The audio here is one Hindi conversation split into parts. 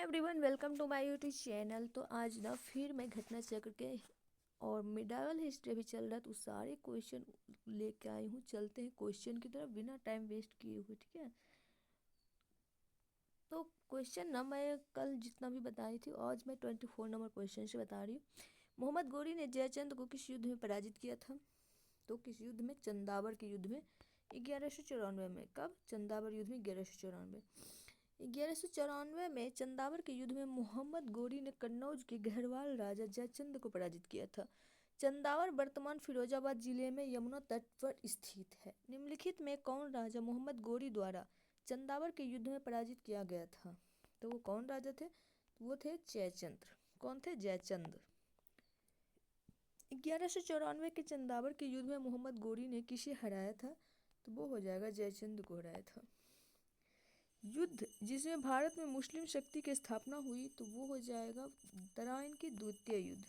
Everyone, welcome to my YouTube channel. तो आज ना फिर मैं घटना चक्र के और मिडावल हिस्ट्री भी चल रहा है तो सारे क्वेश्चन लेके आई हूँ। चलते हैं क्वेश्चन की तरफ बिना टाइम वेस्ट किए हुए, ठीक है। तो क्वेश्चन ना मैं कल जितना भी बताई थी, आज मैं 24 नंबर क्वेश्चन से बता रही हूँ। मोहम्मद गोरी ने जयचंद को किस युद्ध में पराजित किया था? तो किस युद्ध में? चंदावर के युद्ध में 1194 में। कब? चंदावर युद्ध में 1194। 1194 में चंदावर के युद्ध में मोहम्मद गोरी ने कन्नौज के गढ़वाल राजा जयचंद को पराजित किया था। चंदावर वर्तमान फिरोजाबाद जिले में यमुना तट पर स्थित है। निम्नलिखित में कौन राजा मोहम्मद गोरी द्वारा चंदावर के युद्ध में पराजित किया गया था? तो वो कौन राजा थे? वो थे जयचंद। कौन थे? जयचंद। 1194 के चंदावर के युद्ध में मोहम्मद गोरी ने किसे हराया था? तो वो हो जाएगा जयचंद को हराया था। युद्ध जिसमें भारत में मुस्लिम शक्ति की स्थापना हुई तो वो हो जाएगा तराइन की द्वितीय युद्ध।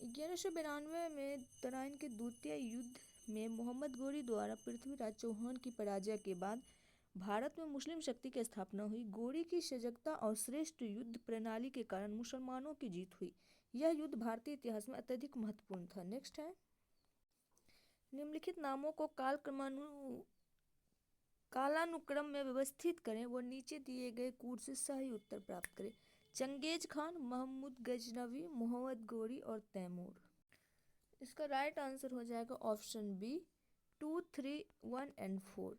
1192 में तराइन के द्वितीय युद्ध में मोहम्मद गोरी द्वारा पृथ्वीराज चौहान की पराजय के बाद भारत में मुस्लिम शक्ति की स्थापना हुई। गोरी की सजगता और श्रेष्ठ युद्ध प्रणाली के कारण मुसलमानों की जीत हुई। यह युद्ध भारतीय इतिहास में अत्यधिक महत्वपूर्ण था। नेक्स्ट है, निम्नलिखित नामों को कालानुक्रम में व्यवस्थित करें व नीचे दिए गए कूट से सही उत्तर प्राप्त करें। चंगेज खान, महमूद गजनवी, मोहम्मद गोरी और तैमूर। इसका राइट आंसर हो जाएगा ऑप्शन बी 2, 3, 1 एंड 4।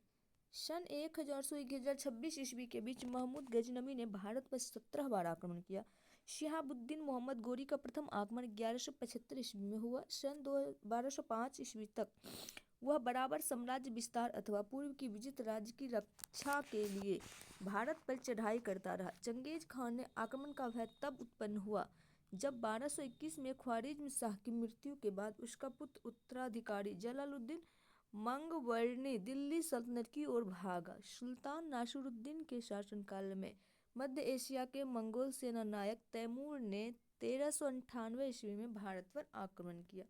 सन 1000 से 1026 ईस्वी के बीच महमूद गजनवी ने भारत पर 17 बार आक्रमण किया। शिहाबुद्दीन मोहम्मद गोरी का प्रथम आगमन 1175 ईस्वी में हुआ। सन 1205 ईस्वी तक वह बराबर साम्राज्य विस्तार अथवा पूर्व की विजित राज्य की रक्षा के लिए भारत पर चढ़ाई करता रहा। चंगेज खान ने आक्रमण का भय तब उत्पन्न हुआ जब 1221 में ख्वारिज्म शाह की मृत्यु के बाद उसका पुत्र उत्तराधिकारी जलालुद्दीन मंगवर्णी दिल्ली सल्तनत की ओर भागा। सुल्तान नासिरुद्दीन के शासनकाल में मध्य एशिया के मंगोल सेना नायक तैमूर ने 1398 ईस्वी में भारत पर आक्रमण किया।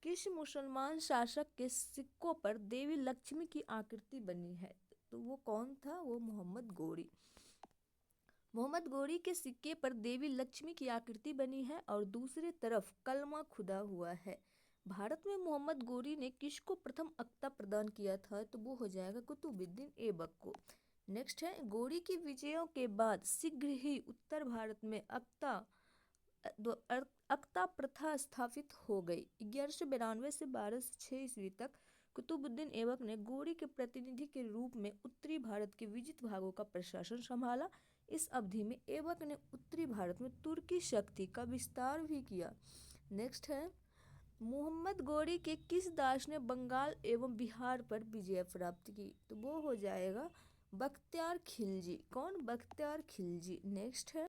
किस मुसलमान शासक के सिक्कों पर देवी लक्ष्मी की आकृति बनी है? तो वो कौन था? वो मोहम्मद गोरी। मोहम्मद गोरी के सिक्के पर देवी लक्ष्मी की आकृति बनी है और दूसरी तरफ कलमा खुदा हुआ है। भारत में मोहम्मद गोरी ने किसको प्रथम अक्ता प्रदान किया था? तो वो हो जाएगा कुतुबुद्दीन ऐबक को। नेक्स्ट है, गोरी की विजयों के बाद शीघ्र ही उत्तर भारत में अक्ता प्रथा स्थापित हो गई। 1192 से 1206 ईस्वी तक कुतुबुद्दीन ऐबक ने गोरी के प्रतिनिधि के रूप में उत्तरी भारत के विजित भागों का प्रशासन संभाला। इस अवधि में ऐबक ने उत्तरी भारत में तुर्की शक्ति का विस्तार भी किया। नेक्स्ट है, मोहम्मद गोरी के किस दास ने बंगाल एवं बिहार पर विजय प्राप्त की? तो वो हो जाएगा बख्तियार खिलजी। कौन? बख्तियार खिलजी। नेक्स्ट है,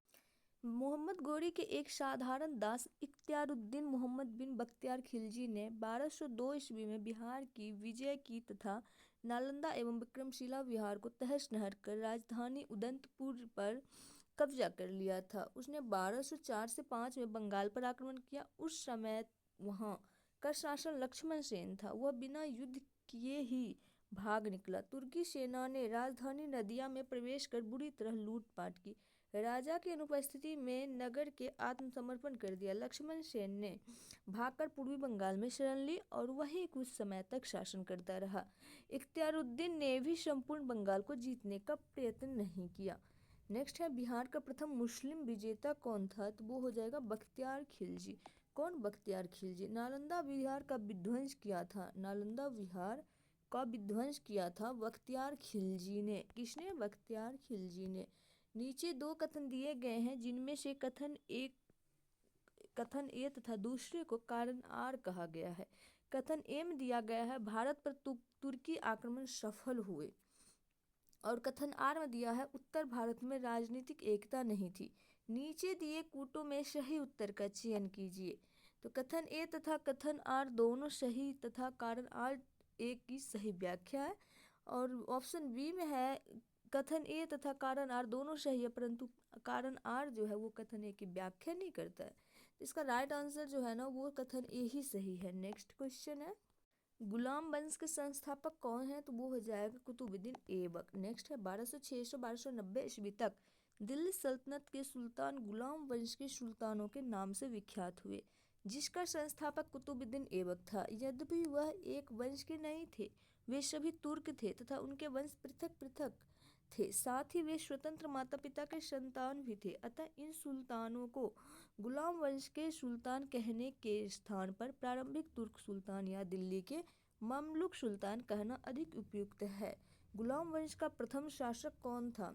मोहम्मद गोरी के एक साधारण दास इख्तियारुद्दीन मोहम्मद बिन बख्तियार खिलजी ने 1202 ईस्वी में बिहार की विजय की तथा नालंदा एवं विक्रमशिला बिहार को तहस नहस कर राजधानी उदंतपुर पर कब्जा कर लिया था। उसने 1204 से 5 में बंगाल पर आक्रमण किया। उस समय वहाँ का शासक लक्ष्मण सेन था। वह बिना युद्ध किए ही भाग निकला। तुर्की सेना ने राजधानी नदिया में प्रवेश कर बुरी तरह लूटपाट की। राजा की अनुपस्थिति में नगर के आत्मसमर्पण कर दिया। लक्ष्मण सेन ने भागकर पूर्वी बंगाल में शरण ली और वहीं कुछ समय तक शासन करता रहा। इख्तियारुद्दीन ने भी संपूर्ण बंगाल को जीतने का प्रयत्न नहीं किया। नेक्स्ट है, बिहार का प्रथम मुस्लिम विजेता कौन था? तो वो हो जाएगा बख्तियार खिलजी। कौन? बख्तियार खिलजी। नालंदा बिहार का विध्वंस किया था। नालंदा बिहार का विध्वंस किया था बख्तियार खिलजी ने। किसने? बख्तियार खिलजी ने। नीचे दो कथन दिए गए हैं जिनमें से कथन ए तथा दूसरे को कारण आर कहा गया है। कथन ए में दिया गया है भारत पर तुर्की आक्रमण सफल हुए और कथन आर में दिया है उत्तर भारत में राजनीतिक एकता नहीं थी। नीचे दिए कूटों में सही उत्तर का चयन कीजिए। तो कथन ए तथा कथन आर दोनों सही तथा कारण आर एक की सही व्याख्या है। और ऑप्शन बी में है कथन ए तथा कारण आर दोनों सही है परंतु कारण आर जो है वो कथन ए की व्याख्या नहीं करता है। तो इसका राइट आंसर जो है ना वो कथन ए ही सही है। नेक्स्ट क्वेश्चन है, गुलाम वंश के संस्थापक कौन है? तो वो हो जाएगा कुतुबुद्दीन ऐबक। नेक्स्ट है, 1200 600 1290 ईस्वी तक दिल्ली सल्तनत के सुल्तान गुलाम वंश के सुल्तानों के नाम से विख्यात हुए, जिसका संस्थापक कुतुबुद्दीन ऐबक था। यद्यपि वह एक वंश के नहीं थे, वे सभी तुर्क थे तथा उनके वंश पृथक पृथक थे। साथ ही वे स्वतंत्र माता पिता के संतान भी थे। अतः इन सुल्तानों को गुलाम वंश के सुल्तान कहने के स्थान पर प्रारंभिक तुर्क सुल्तान या दिल्ली के ममलुक सुल्तान कहना अधिक उपयुक्त है। गुलाम वंश का प्रथम शासक कौन था?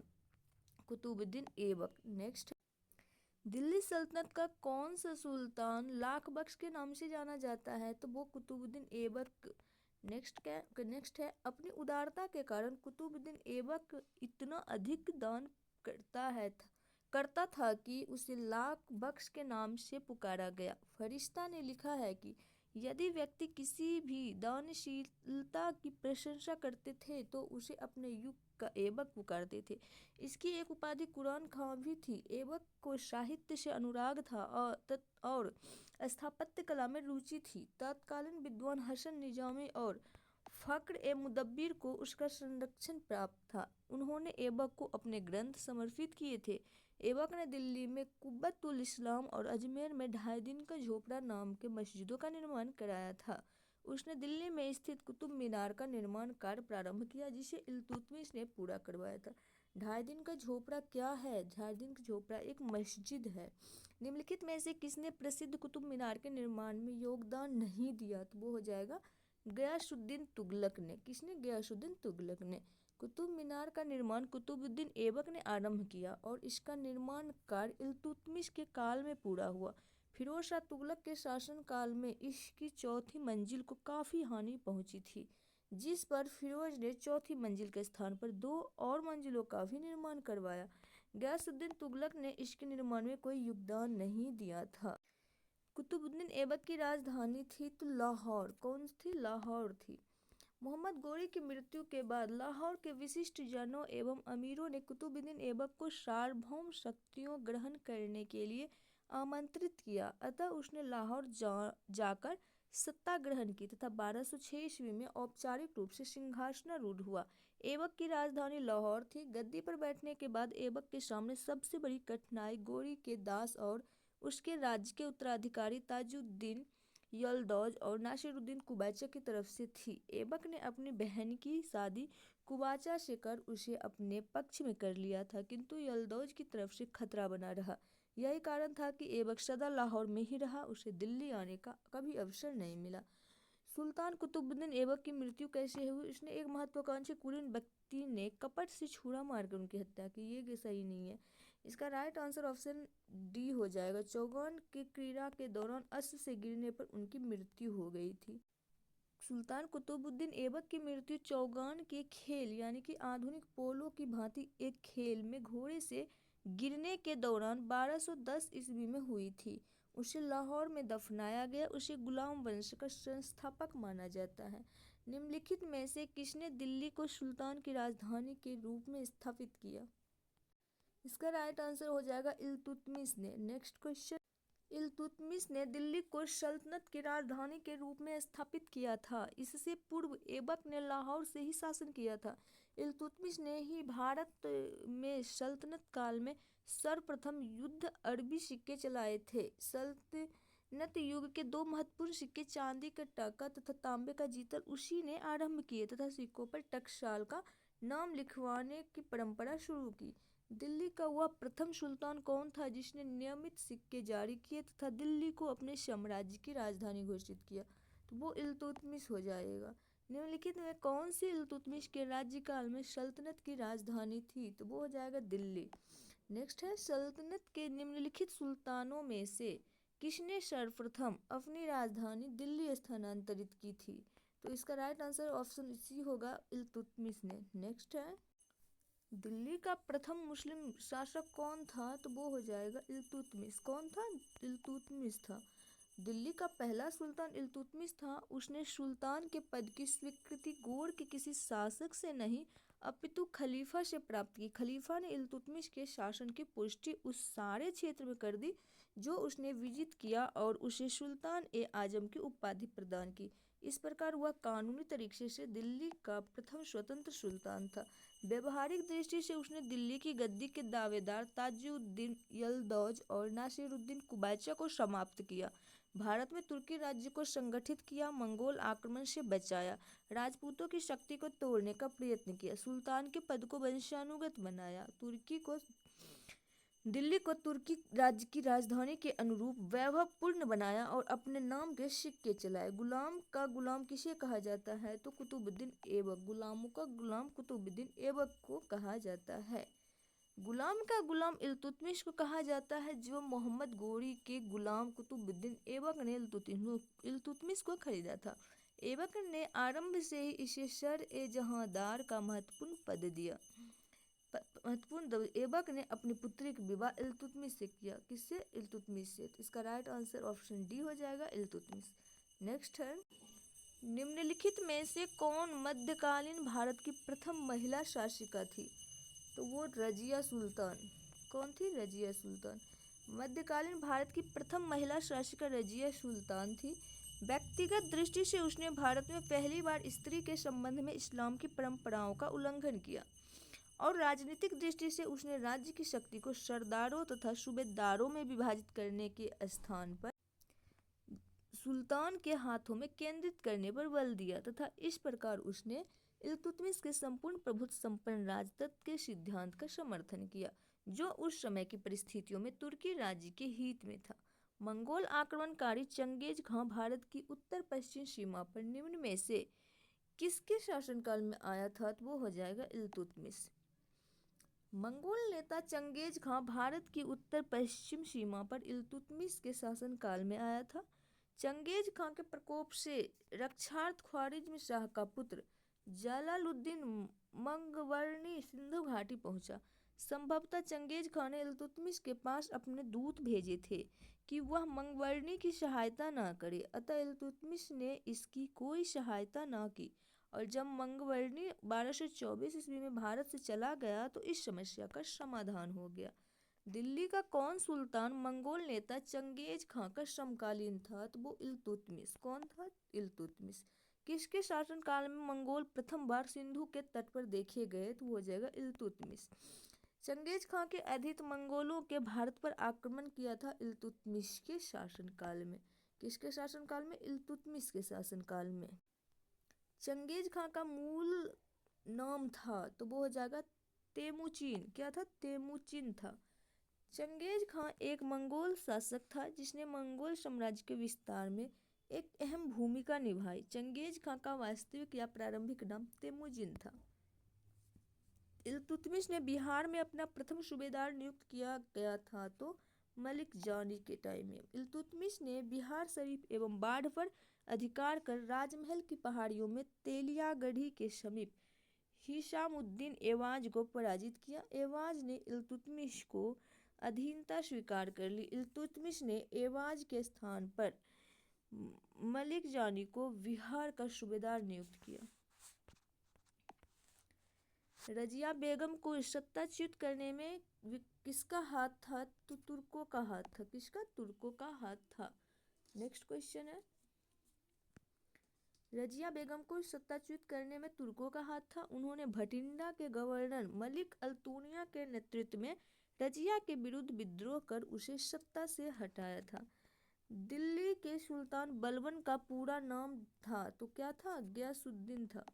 कुतुबुद्दीन ऐबक। नेक्स्ट, दिल्ली सल्तनत का कौन सा सुल्तान लाख बख्श के नाम से जाना जाता है? तो वो कुतुबुद्दीन ऐबक। नेक्स्ट है, अपनी उदारता के कारण कुतुबुद्दीन ऐबक इतना अधिक दान करता था कि उसे लाख बख्श के नाम से पुकारा गया। फरिश्ता ने लिखा है कि यदि व्यक्ति किसी भी दानशीलता की प्रशंसा करते थे तो उसे अपने युग का ऐबक पुकारते थे। इसकी एक उपाधि कुरान खां भी थी। ऐबक को साहित्य से अनुराग था और स्थापत्य कला में रुचि थी। तत्कालीन विद्वान हसन निजामी और फक्र ए मुदब्बिर को उसका संरक्षण प्राप्त था। उन्होंने ऐबक को अपने ग्रंथ समर्पित किए थे। ऐबक ने दिल्ली में कुब्बतुल इस्लाम और अजमेर में 2.5 दिन का झोपड़ा नाम के मस्जिदों का निर्माण कराया था। उसने दिल्ली में स्थित कुतुब मीनार का निर्माण कार्य प्रारंभ किया, जिसे इल्तुतमिश ने पूरा करवाया था। 2.5 दिन का झोपड़ा क्या है? 2.5 दिन का झोपड़ा एक मस्जिद है। निम्नलिखित में से किसने प्रसिद्ध कुतुब मीनार के निर्माण में योगदान नहीं दिया? तो वो हो जाएगा गयासुद्दीन तुगलक ने। किसने? गयासुद्दीन तुगलक ने। कुतुब मीनार का निर्माण कुतुबुद्दीन ऐबक ने आरंभ किया और इसका निर्माण कार्य इल्तुतमिश के काल में पूरा हुआ। फिरोज शाह तुगलक के शासनकाल में इसकी चौथी मंजिल को काफ़ी हानि पहुंची थी, जिस पर फिरोज ने चौथी मंजिल के स्थान पर 2 और मंजिलों का भी निर्माण करवाया। गयासुद्दीन तुगलक ने इसके निर्माण में कोई योगदान नहीं दिया था। कुतुबुद्दीन ऐबक की राजधानी थी तो लाहौर। कौन थी? लाहौर थी। मोहम्मद गोरी की मृत्यु के बाद लाहौर के विशिष्ट जनों एवं अमीरों ने कुतुबुद्दीन ऐबक को सार्वभौम शक्तियों ग्रहण करने के लिए आमंत्रित किया। अतः उसने लाहौर जाकर सत्ता ग्रहण की तथा 1206 ईस्वी में औपचारिक रूप से सिंहासनारूढ़ हुआ। ऐबक की राजधानी लाहौर थी। गद्दी पर बैठने के बाद ऐबक के सामने सबसे बड़ी कठिनाई गोरी के दास और उसके राज्य के उत्तराधिकारी ताजुद्दीन यलदौज और नासिरुद्दीन कुबाचा की तरफ से थी। ऐबक ने अपनी बहन की शादी कुबाचा से कर उसे अपने पक्ष में कर लिया था, किंतु यलदौज की तरफ से खतरा बना रहा। यही कारण था कि ऐबक सदा लाहौर में ही रहा, उसे दिल्ली आने का कभी अवसर नहीं मिला। सुल्तान कुतुबुद्दीन ऐबक की मृत्यु कैसे हुई? उसने एक महत्वाकांक्षी कुलीन व्यक्ति ने कपट से छुरा मारकर उनकी हत्या की। ये सही नहीं है। इसका राइट आंसर ऑप्शन डी हो जाएगा। चौगान की क्रीड़ा के दौरान अस्त्र से गिरने पर उनकी मृत्यु हो गई थी। सुल्तान कुतुबुद्दीन ऐबक की मृत्यु चौगान के खेल यानी कि आधुनिक पोलो की भांति एक खेल में घोड़े से गिरने के दौरान 1210 ईस्वी में हुई थी। उसे लाहौर में दफनाया गया। उसे गुलाम वंश का संस्थापक माना जाता है। निम्नलिखित में से किसने दिल्ली को सुल्तान की राजधानी के रूप में स्थापित किया? इसका राइट आंसर हो जाएगा इल्तुतमिश ने। नेक्स्ट क्वेश्चन, इल्तुतमिश ने दिल्ली को सल्तनत की राजधानी के रूप में स्थापित किया था। इससे पूर्व ऐबक ने लाहौर से ही शासन किया था। इल्तुतमिश ने ही भारत में सल्तनत काल में सर्वप्रथम युद्ध अरबी सिक्के चलाए थे। सल्तनत युग के 2 महत्वपूर्ण सिक्के चांदी का टाका तथा तांबे का जीतल उसी ने आरंभ किए तथा सिक्कों पर टकसाल का नाम लिखवाने की परंपरा शुरू की। दिल्ली का वह प्रथम सुल्तान कौन था जिसने नियमित सिक्के जारी किए तथा दिल्ली को अपने साम्राज्य की राजधानी घोषित किया? तो वो इल्तुतमिश हो जाएगा। निम्नलिखित में कौन सी इल्तुतमिश के राज्यकाल में सल्तनत की राजधानी थी? तो वो हो जाएगा दिल्ली। नेक्स्ट है, सल्तनत के निम्नलिखित सुल्तानों में से किसने सर्वप्रथम अपनी राजधानी दिल्ली स्थानांतरित की थी? तो इसका राइट आंसर ऑप्शन सी होगा, इल्तुतमिश ने। नेक्स्ट है, दिल्ली का प्रथम मुस्लिम शासक कौन था? तो वो हो जाएगा इल्तुतमिश। कौन था? इल्तुतमिश था। दिल्ली का पहला सुल्तान इल्तुतमिश था। उसने सुल्तान के पद की स्वीकृति गोर के किसी शासक से नहीं अपितु खलीफा से प्राप्त की। खलीफा ने इल्तुतमिश के शासन की पुष्टि उस सारे क्षेत्र में कर दी जो उसने विजित किया और उसे सुल्तान ए आजम की उपाधि प्रदान की। इस प्रकार वह कानूनी तरीके से दिल्ली का प्रथम स्वतंत्र सुल्तान था। व्यवहारिक दृष्टि से उसने दिल्ली की गद्दी के दावेदार ताजुद्दीन यलदौज और नासिरुद्दीन कुबाचा को समाप्त किया, भारत में तुर्की राज्य को संगठित किया, मंगोल आक्रमण से बचाया, राजपूतों की शक्ति को तोड़ने का प्रयत्न किया, सुल्तान के पद को वंशानुगत बनाया, दिल्ली को तुर्की राज्य की राजधानी के अनुरूप वैभवपूर्ण बनाया और अपने नाम के सिक्के चलाए। गुलाम का गुलाम किसे कहा जाता है? तो कुतुबुद्दीन ऐबक, गुलामों का गुलाम कुतुबुद्दीन ऐबक को कहा जाता है। गुलाम का गुलाम इल्तुतमिश को कहा जाता है, जो मोहम्मद गोरी के गुलाम कुतुबुद्दीन ऐबक ने इल्तुतमिश को खरीदा था। ऐबक ने आरंभ से ही इसे सर-ए-जहांदार का महत्वपूर्ण पद दिया। ऐबक ने अपनी पुत्री का विवाह इल्तुतमिश से किया। किससे? इल्तुतमिश से। तो इसका राइट आंसर ऑप्शन डी हो जाएगा, इल्तुतमिश। नेक्स्ट है, निम्नलिखित में से कौन मध्यकालीन भारत की प्रथम महिला शासिका थी? तो वो रजिया सुल्तान। कौन थी? रजिया सुल्तान। मध्यकालीन भारत की प्रथम महिला शासिका रजिया सुल्तान थी। व्यक्तिगत दृष्टि से उसने भारत में पहली बार स्त्री के संबंध में इस्लाम की परंपराओं का उल्लंघन किया और राजनीतिक दृष्टि से उसने राज्य की शक्ति को सरदारों तथा सूबेदारों में विभाजित करने के स्थान पर सुल्तान के हाथों में केंद्रित करने पर बल दिया तथा इस प्रकार उसने इल्तुतमिश के संपूर्ण प्रभुत्व संपन्न राजतंत्र के सिद्धांत का समर्थन किया, जो उस समय की परिस्थितियों में तुर्की राज्य के हित में था। मंगोल आक्रमणकारी चंगेज खां भारत की उत्तर पश्चिम सीमा पर निम्न में से किसके शासनकाल में आया था? तो वो हो जाएगा इल्तुतमिश। मंगोल नेता चंगेज खां भारत की उत्तर पश्चिम सीमा पर इल्तुतमिश के शासनकाल में आया था। चंगेज खां के प्रकोप से रक्षार्थ ख्वारिज्म शाह का पुत्र जलालुद्दीन मंगवर्णी सिंधु घाटी पहुंचा। संभवतः चंगेज खां ने इल्तुतमिश के पास अपने दूत भेजे थे कि वह मंगवर्णी की सहायता न करे, अतः इल्तुतमिश ने इसकी कोई सहायता न की और जब मंगवर्णी 1224 ईस्वी में भारत से चला गया तो इस समस्या का समाधान हो गया। दिल्ली का कौन सुल्तान मंगोल नेता चंगेज खां का समकालीन था? तो वो इल्तुतमिश। कौन था? इल्तुतमिश। किसके शासनकाल में मंगोल प्रथम बार सिंधु के तट पर देखे गए? तो हो जाएगा इल्तुतमिश। चंगेज खां के अधित मंगोलों के भारत पर आक्रमण किया था इल्तुतमिश के शासनकाल में। किसके शासनकाल में? इल्तुतमिश के शासनकाल में। चंगेज खां का मूल नाम था तो वो हो जाएगा तेमुचिन। क्या था? तेमुचिन था। चंगेज खां एक मंगोल शासक था जिसने मंगोल साम्राज्य के विस्तार में एक अहम भूमिका निभाई। चंगेज खां का वास्तविक या प्रारंभिक नाम तेमुजिन था। इल्तुतमिश ने बिहार में अपना प्रथम सूबेदार नियुक्त किया गया था तो मलिक जानी के टाइम में। इल्तुतमिश ने बिहार शरीफ एवं बाढ़ पर अधिकार कर राजमहल की पहाड़ियों में तेलियागढ़ी के समीप हिशामुद्दीन एवाज को पराजित किया। एवाज ने इल्तुतमिश को अधीनता स्वीकार कर ली। इल्तुतमिश ने एवाज के स्थान पर मलिक जानी को बिहार का सूबेदार नियुक्त किया। रजिया बेगम को सत्ताच्युत करने में किसका हाथ था? तो तुर्कों का हाथ था। किसका? तुर्कों का हाथ था। नेक्स्ट क्वेश्चन है, रजिया बेगम को सत्ताच्युत करने में तुर्कों का हाथ था। उन्होंने भटिंडा के गवर्नर मलिक अल्तुनिया के नेतृत्व में रजिया के विरुद्ध विद्रोह कर उसे सत्ता से हटाया था। दिल्ली के सुल्तान बलबन का पूरा नाम था तो क्या था? गयासुद्दीन था।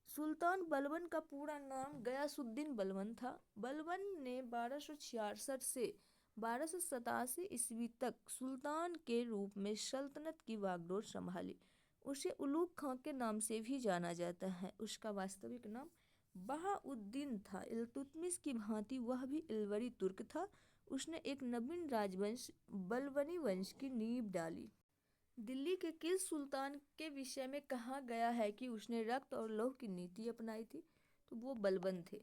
सुल्तान बलबन का पूरा नाम गयासुद्दीन बलबन था। बलबन ने 1266 से 1287 ईस्वी तक सुल्तान के रूप में सल्तनत की बागडोर संभाली। उसे उलूग खां के नाम से भी जाना जाता है। उसका वास्तविक नाम बहाउद्दीन था। इल्तुतमिश की भांति वह भी इल्वरी तुर्क था। उसने एक नवीन राजवंश बलबनी वंश की नींव डाली। दिल्ली के किस सुल्तान के विषय में कहा गया है कि उसने रक्त और लौह की नीति अपनाई थी? तो वो बलबन थे।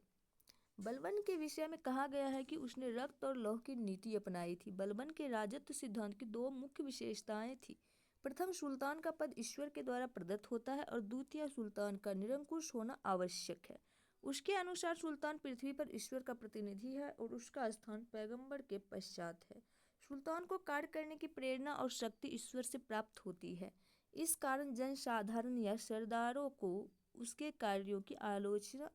बलबन के विषय में कहा गया है कि उसने रक्त और लौह की नीति अपनाई थी। बलबन के राजत्व सिद्धांत की दो मुख्य विशेषताएं थी। प्रथम, सुल्तान का पद ईश्वर के द्वारा प्रदत्त होता है और द्वितीय, सुल्तान का निरंकुश होना आवश्यक है। उसके अनुसार सुल्तान पृथ्वी पर ईश्वर का प्रतिनिधि है और उसका स्थान पैगंबर के पश्चात है। सुल्तान को कार्य करने की प्रेरणा और शक्ति ईश्वर से प्राप्त होती है। इस कारण जनसाधारण या सरदारों को उसके कार्यों की आलोचना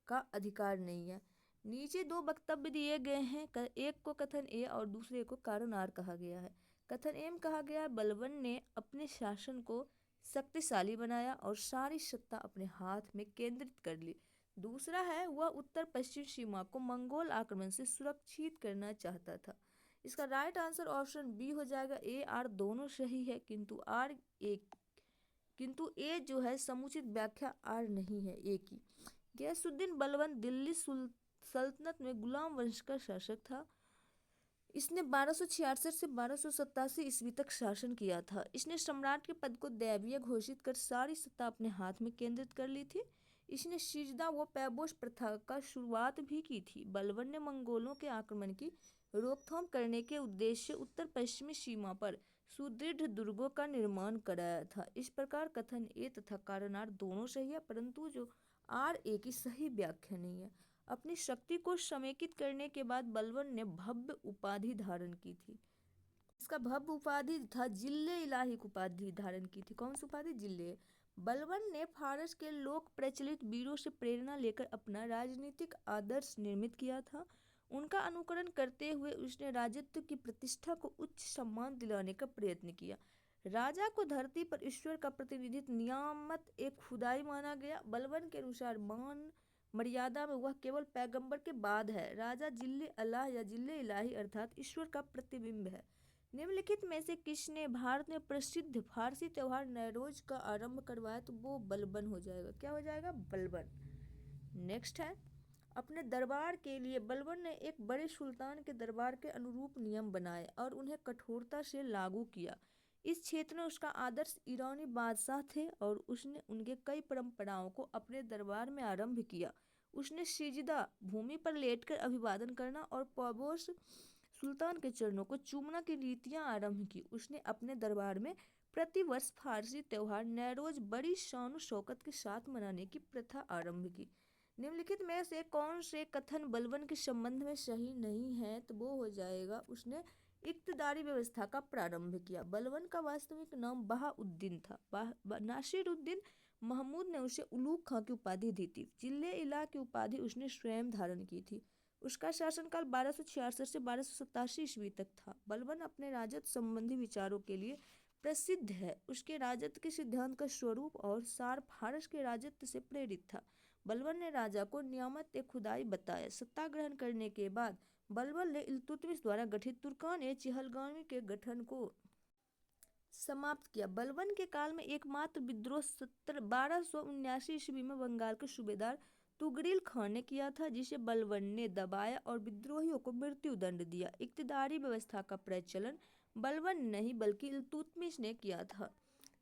का अधिकार नहीं है। नीचे दो वक्तव्य दिए गए हैं, एक को कथन ए और दूसरे को कारण आर कहा गया है। कथन ए में कहा गया है, बलबन ने अपने शासन को शक्तिशाली बनाया और सारी सत्ता अपने हाथ में केंद्रित कर ली। दूसरा है, वह उत्तर पश्चिम सीमा को मंगोल आक्रमण से सुरक्षित करना चाहता था। इसका राइट आंसर ऑप्शन बी हो जाएगा। ए आर दोनों सही है, किंतु ए जो है समुचित व्याख्या आर नहीं है ए की। गयासुद्दीन बलबन दिल्ली सल्तनत में गुलाम वंश का शासक था। इसने 1266 से 1287 ईस्वी तक शासन किया था। इसने सम्राट के पद को दैवीय घोषित कर सारी सत्ता अपने हाथ में केंद्रित कर ली थी। इसने सिजदा व पैबोस प्रथा का शुरुआत भी की थी। बलबन ने मंगोलों के आक्रमण की रोकथाम करने के उद्देश्य से उत्तर पश्चिमी सीमा पर सुदृढ़ दुर्गों का निर्माण कराया था। इस प्रकार कथन ए तथा कारण आर दोनों सही है, परंतु जो आर ए की सही व्याख्या नहीं है। अपनी शक्ति को समेकित करने के बाद बलबन ने भव्य उपाधि धारण की थी। इसका भव्य उपाधि था जिल्ले इलाही उपाधि धारण की थी। कौन सी उपाधि? जिल्ले। बलबन ने फारस के लोक प्रचलित वीरों से प्रेरणा लेकर अपना राजनीतिक आदर्श निर्मित किया था। उनका अनुकरण करते हुए उसने राजत्व की प्रतिष्ठा को उच्च सम्मान दिलाने का प्रयत्न किया। राजा को धरती पर ईश्वर का प्रतिनिधित्व नियामत एक खुदाई माना गया। बलबन के अनुसार मान मर्यादा में वह केवल पैगंबर के बाद है। राजा जिल्ले अल्लाह या जिल्ले इलाही अर्थात ईश्वर का प्रतिबिंब है। निम्नलिखित में से किसने भारत में प्रसिद्ध फारसी त्योहार नवरोज का आरंभ करवाया? तो वो बलबन हो जाएगा। क्या हो जाएगा? बलबन। नेक्स्ट है, अपने दरबार के लिए बलबन ने एक बड़े सुल्तान के दरबार के अनुरूप नियम बनाए और उन्हें कठोरता से लागू किया। इस क्षेत्र में उसका आदर्श ईरानी बादशाह थे और उसने उनके कई परंपराओं को अपने दरबार में आरंभ किया। उसने सिजदा भूमि पर लेटकर अभिवादन करना और पैबोस सुल्तान के चरणों को चूमना की रीतियां आरंभ की। उसने अपने दरबार में प्रतिवर्ष फारसी त्योहार नवरोज बड़ी शान शौकत के साथ मनाने की प्रथा आरंभ की। निम्नलिखित में से कौन से कथन बलबन के संबंध में सही नहीं है? तो वो हो जाएगा, उसने इक्तदारी व्यवस्था का प्रारंभ किया। बलबन का वास्तविक नाम बहाउद्दीन था। नासिरुद्दीन महमूद ने उसे उलूग खां की उपाधि दी थी। जिले इला की उपाधि उसने स्वयं धारण की थी। उसका शासनकाल 1266 से 1287 ईस्वी तक था। बलबन अपने राजत्व संबंधी विचारों के लिए प्रसिद्ध है। उसके राजत्व के सिद्धांत का स्वरूप और सार फारस के राजत्व से प्रेरित था। बलबन ने राजा को नियामत ए खुदाई बताया। सत्ता ग्रहण करने के बाद बलबन ने इल्तुतमिश द्वारा गठित तुर्कान ए चिहलगामी के गठन को समाप्त किया। बलबन के काल में एकमात्र विद्रोह 1279 ईस्वी में बंगाल के सूबेदार तुगरिल खान ने किया था, जिसे बलबन ने दबाया और विद्रोहियों को मृत्यु दंड दिया। इक्तदारी व्यवस्था का प्रचलन बलबन नहीं बल्कि इल्तुतमिश ने किया था।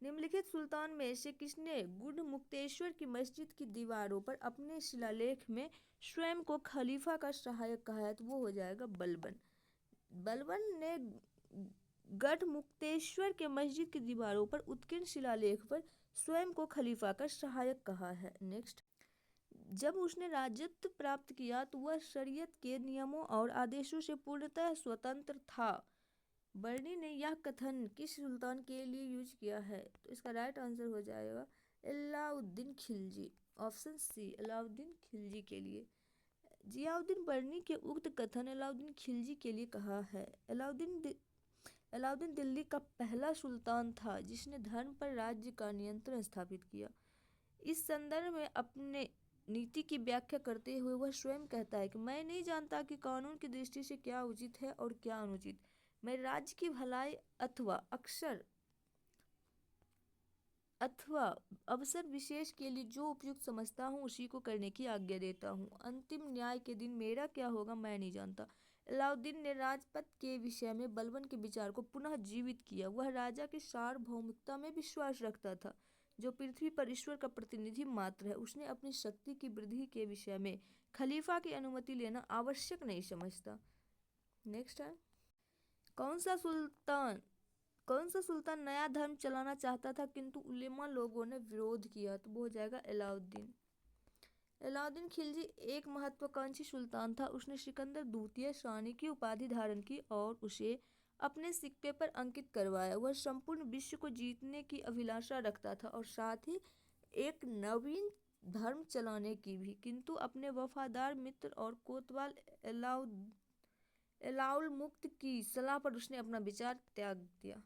निम्नलिखित सुल्तान में से किसने गुड़मुक्तेश्वर की मस्जिद की दीवारों पर अपने शिलालेख में स्वयं को खलीफा का सहायक कहा है? तो वो हो जाएगा बलबन। बलबन ने गढ़मुक्तेश्वर के मस्जिद की दीवारों पर उत्कीर्ण शिलालेख पर स्वयं को खलीफा का सहायक कहा है। नेक्स्ट, जब उसने राजत्व प्राप्त किया तो वह शरीयत के नियमों और आदेशों से पूर्णतः स्वतंत्र था। बर्नी ने यह कथन किस सुल्तान के लिए यूज किया है? तो इसका राइट आंसर हो जाएगा अलाउद्दीन खिलजी। ऑप्शन सी, अलाउद्दीन खिलजी के लिए। जियाउद्दीन बर्नी के उक्त कथन अलाउद्दीन खिलजी के लिए कहा है। अलाउद्दीन दिल्ली का पहला सुल्तान था जिसने धर्म पर राज्य का नियंत्रण स्थापित किया। इस संदर्भ में अपने नीति की व्याख्या करते हुए वह स्वयं कहता है कि मैं नहीं जानता कि कानून की दृष्टि से क्या उचित है और क्या अनुचित। मैं राज्य की भलाई अथवा अवसर विशेष के लिए जो उपयुक्त समझता हूँ उसी को करने की आज्ञा देता हूँ। अंतिम न्याय के दिन मेरा क्या होगा मैं नहीं जानता। अलाउद्दीन ने राजपथ के विषय में बलबन के विचार को पुनः जीवित किया। वह राजा की सार्वभौमिकता में विश्वास रखता था, जो पृथ्वी पर ईश्वर का प्रतिनिधि मात्र है। उसने अपनी शक्ति की वृद्धि के विषय में खलीफा की अनुमति लेना आवश्यक नहीं समझता। नेक्स्ट है, कौन सा सुल्तान नया धर्म चलाना चाहता था किंतु उलेमा लोगों ने विरोध किया? तो वो हो जाएगा अलाउद्दीन। अलाउद्दीन खिलजी एक महत्वाकांक्षी सुल्तान था। उसने सिकंदर द्वितीय शानी की उपाधि धारण की और उसे अपने सिक्के पर अंकित करवाया। वह संपूर्ण विश्व को जीतने की अभिलाषा रखता था और साथ ही एक नवीन धर्म चलाने की भी, किंतु अपने वफादार मित्र और कोतवाल अलाउल मुक्त की सलाह पर उसने अपना विचार त्याग दिया।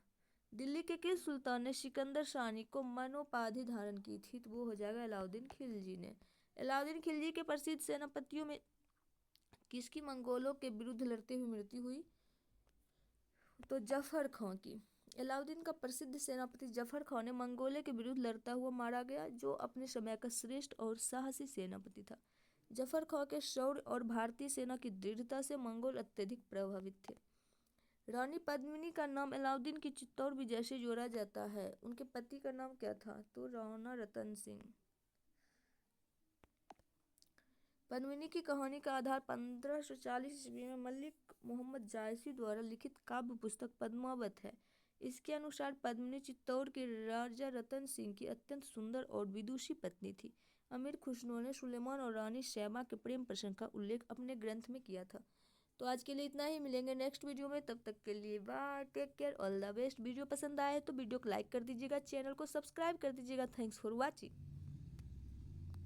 दिल्ली के किस सुल्तान ने सिकंदर शाही को मनोपाधि धारण की थी? तो वो हो जाएगा अलाउद्दीन खिलजी ने। अलाउद्दीन खिलजी के प्रसिद्ध सेनापतियों में किसकी मंगोलों के विरुद्ध लड़ते हुए मृत्यु हुई? तो जफर खां की। अलाउद्दीन का प्रसिद्ध सेनापति जफर खां ने मंगोलों के विरुद्ध लड़ता हुआ मारा गया, जो अपने समय का श्रेष्ठ और साहसी सेनापति था। जफर खां के शौर्य और भारतीय सेना की दृढ़ता से मंगोल अत्यधिक प्रभावित थे। रानी पद्मिनी का नाम अलाउद्दीन की चित्तौड़ विजय से जोड़ा जाता है। उनके पति का नाम क्या था? तो राणा रतन सिंह। पद्मिनी की कहानी का आधार 1540 ईस्वी में मलिक मोहम्मद जायसी द्वारा लिखित काव्य पुस्तक पद्मावत है। इसके अनुसार पद्मिनी चित्तौड़ के राजा रतन सिंह की अत्यंत सुंदर और विदुषी पत्नी थी। अमीर खुसरो ने सुलेमान और रानी शैमा के प्रेम प्रसंग का उल्लेख अपने ग्रंथ में किया था। तो आज के लिए इतना ही, मिलेंगे नेक्स्ट वीडियो में। तब तक के लिए bye, take care, all the best. Video पसंद आए तो वीडियो को लाइक कर दीजिएगा, चैनल को सब्सक्राइब कर दीजिएगा। Thanks for watching.